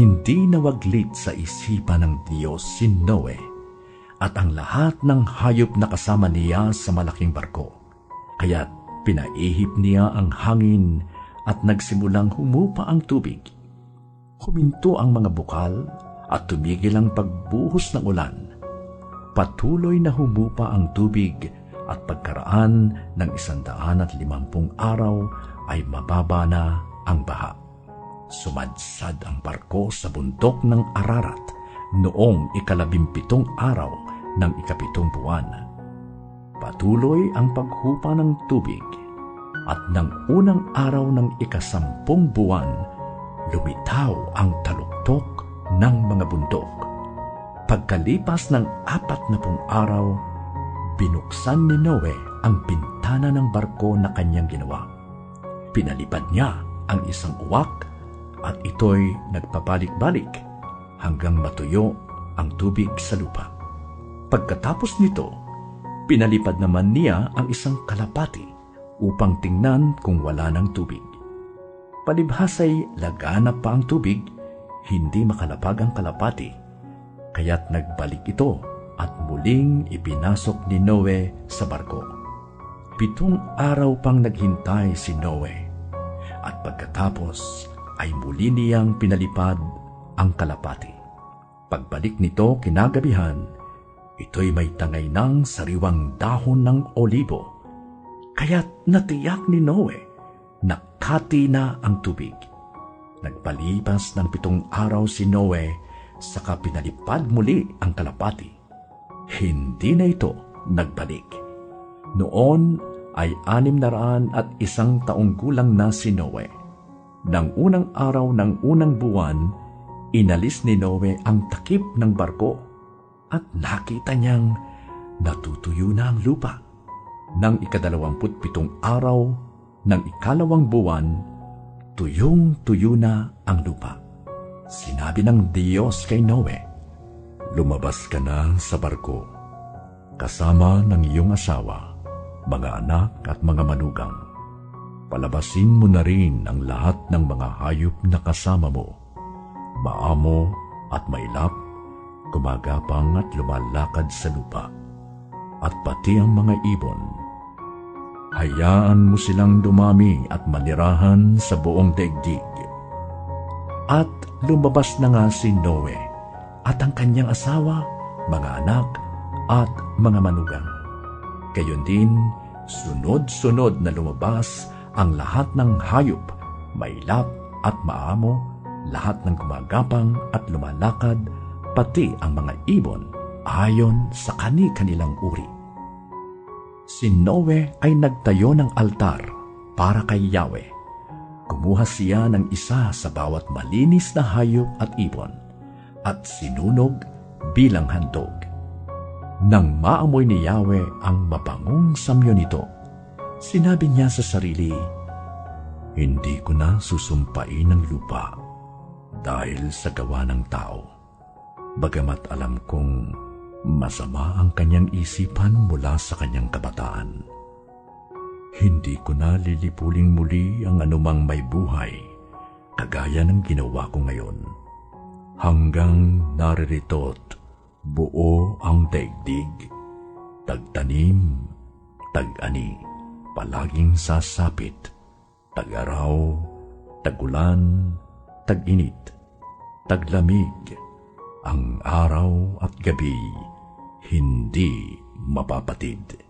Hindi nawaglit sa isipan ng Diyos si Noe at ang lahat ng hayop na kasama niya sa malaking barko. Kaya't pinaihip niya ang hangin at nagsimulang humupa ang tubig. Huminto ang mga bukal at tumigil ang pagbuhos ng ulan. Patuloy na humupa ang tubig at pagkaraan ng 150 araw ay mababa na ang baha. Sumadsad ang barko sa bundok ng Ararat noong 17 araw ng 7 buwan. Patuloy ang paghupa ng tubig at ng unang araw ng 10 buwan, lumitaw ang taluktok ng mga bundok. Pagkalipas ng 40 araw, binuksan ni Noe ang bintana ng barko na kanyang ginawa. Pinalipad niya ang isang uwak at ito'y nagpabalik-balik hanggang matuyo ang tubig sa lupa. Pagkatapos nito, pinalipad naman niya ang isang kalapati upang tingnan kung wala ng tubig. Palibhasay laganap pa ang tubig, hindi makalapag ang kalapati, kaya't nagbalik ito at muling ipinasok ni Noe sa barko. 7 araw pang naghintay si Noe at pagkatapos ay muli niyang pinalipad ang kalapati. Pagbalik nito kinagabihan, ito'y may tangay ng sariwang dahon ng olibo, kaya't natiyak ni Noe na kati na ang tubig. Nagpalipas ng 7 araw si Noe, saka pinalipad muli ang kalapati. Hindi na ito nagbalik. Noon ay 601 taong gulang na si Noe. Nang unang araw ng unang buwan, inalis ni Noe ang takip ng barko at nakita niyang natutuyo na ang lupa. Nang 27 araw ng 2 buwan, tuyong-tuyo na ang lupa. Sinabi ng Diyos kay Noe, "Lumabas ka na sa barko, kasama ng iyong asawa, mga anak at mga manugang. Palabasin mo na rin ang lahat ng mga hayop na kasama mo, maamo at mailap, gumagapang at lumalakad sa lupa, at pati ang mga ibon. Hayaan mo silang dumami at manirahan sa buong daigdig." At lumabas na nga si Noe at ang kanyang asawa, mga anak at mga manugang. Gayon din, sunod-sunod na lumabas ang lahat ng hayop, mailap at maamo, lahat ng gumagapang at lumalakad, pati ang mga ibon, ayon sa kani-kanilang uri. Si Noe ay nagtayo ng altar para kay Yahweh. Kumuha siya ng isa sa bawat malinis na hayop at ibon, at sinunog bilang handog. Nang maamoy ni Yahweh ang mabangong samyo nito, sinabi niya sa sarili, "Hindi ko na susumpain ang lupa dahil sa gawa ng tao, bagamat alam kong masama ang kanyang isipan mula sa kanyang kabataan. Hindi ko na lilipuling muli ang anumang may buhay, kagaya ng ginawa ko ngayon, hanggang naririto't buo ang daigdig, tagtanim, tag-ani, palaging sasapit, tag-araw, tag-ulan, tag-init, taglamig, ang araw at gabi, hindi mapapatid."